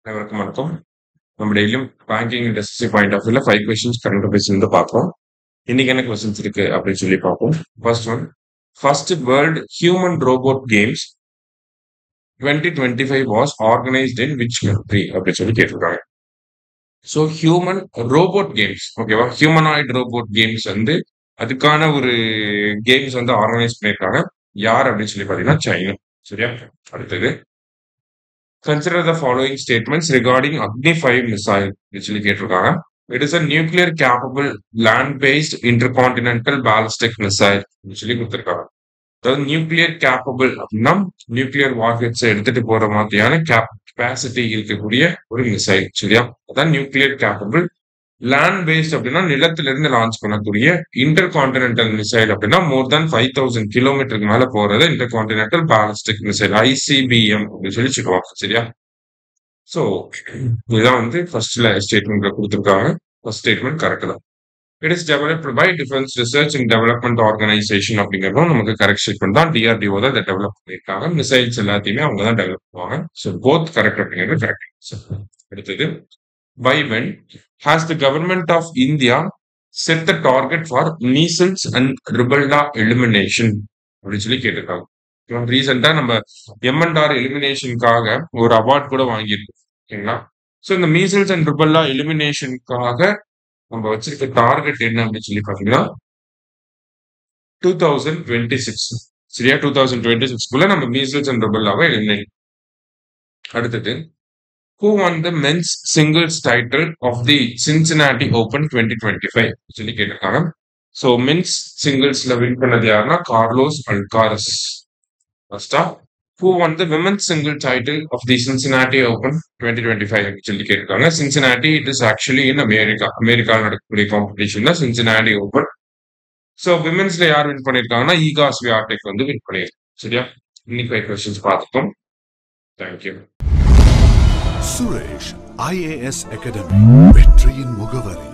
அனைவருக்கும் வணக்கம். நம்ம டெய்லியும் பேங்கிங் இண்டஸ்ட்ரி பாயிண்ட் ஆஃப் வியூல 5 கொஸ்டின்ஸ் கரண்ட் அஃபேர்ஸ் இருந்து பார்ப்போம். இன்னைக்கு என்ன கொஸ்டின்ஸ் இருக்கு அப்படின்னு சொல்லி பார்ப்போம். First one, first world human robot games 2025 was organised in which country அப்படின்னு சொல்லி கேட்டிருக்காங்க. ஸோ ஹியூமன் ரோபோட் கேம்ஸ், ஓகேவா, ஹியூமனாய்டு ரோபோட் கேம்ஸ் வந்து அதுக்கான ஒரு கேம்ஸ் வந்து ஆர்கனைஸ் பண்ணியிருக்காங்க. யார் அப்படின்னு சொல்லி பார்த்தீங்கன்னா சைனா. சரியா? அடுத்தது, consider the following statements regarding Agni 5 missile, which will get it is a nuclear capable land-based intercontinental ballistic missile, which will get the nuclear capable nuclear warheads எடுத்துட்டு போற மாதிரியான capacity இருக்கக்கூடிய ஒரு மிசைல். சரியா? அதான் நியூக்ளியர் கேப்பபிள். லேண்ட் பேஸ்ட் அப்படின்னா நிலத்துல இருந்து லான்ச் பண்ணக்கூடிய, இன்டர் கான்டினென்டல் மிசைல் அப்படின்னா மோர் தேன் 5000 கிலோமீட்டருக்கு மேல போறது inter continental ballistic missile, ICBM அப்படின்னு சொல்லி சொல்லுவாங்க. சரியா? ஸோ இதுதான் வந்து ஃபர்ஸ்ட்ல ஸ்டேட்மெண்ட்ல கொடுத்துருக்காங்க. ஃபர்ஸ்ட் ஸ்டேட்மெண்ட் கரெக்ட் தான். It is developed by defence research and development organisation அப்படிங்கிறதும் நமக்கு கரெக்ட் ஸ்டேட்மெண்ட் தான். DRDO தான் இதை டெவலப் பண்ணியிருக்காங்க. மிசைல்ஸ் எல்லாத்தையுமே அவங்க தான் டெவலப் பண்ணுவாங்க. ஸோ போத் கரெக்ட் அப்படிங்கிறது கரெக்ட். அடுத்தது, by when has the government of India set the target for measles and rubella elimination அப்படின்னு சொல்லி கேட்டிருக்காங்க. ரீசெண்டா நம்ம M&R எலிமினேஷனுக்காக ஒரு அவார்ட் கூட வாங்கியிருக்கோம். ஓகேங்களா? ஸோ இந்த மீசல்ஸ் அண்ட் ருபல்லா எலிமினேஷனுக்காக நம்ம வச்சிருக்க டார்கெட் என்ன அப்படின்னு சொல்லி பாத்தீங்கன்னா 2026. சரியா? 2026 நம்ம மீசல்ஸ் அண்ட் ருபல்லாவை எலிமினேட். அடுத்தது, who won the men's singles title of the Cincinnati Open 2025 சொல்லி கேட்டிருக்காங்க. ஸோ மென்ஸ் சிங்கிள்ஸ்ல வின் பண்ணது யாருன்னா கார்லோஸ் அல்காரஸ். ஃபர்ஸ்டா, who won the women's single title of the Cincinnati Open 2025 சொல்லி கேட்டிருக்காங்க. Cincinnati it is actually in அமெரிக்காவில் நடக்கக்கூடிய காம்படிஷன் தான் சின்சினாட்டி ஓபன். ஸோ விமென்ஸ்ல யார் வின் பண்ணியிருக்காங்கன்னா ஈகா ஸ்வியாடெக் வந்து வின் பண்ணியிருக்காங்க. சரியா? இன்னைக்கு 5 கொஸ்டின்ஸ் பார்த்துட்டோம். தேங்க்யூ. சுரேஷ் IAS அகாடமி, வெற்றியின் முகவரி.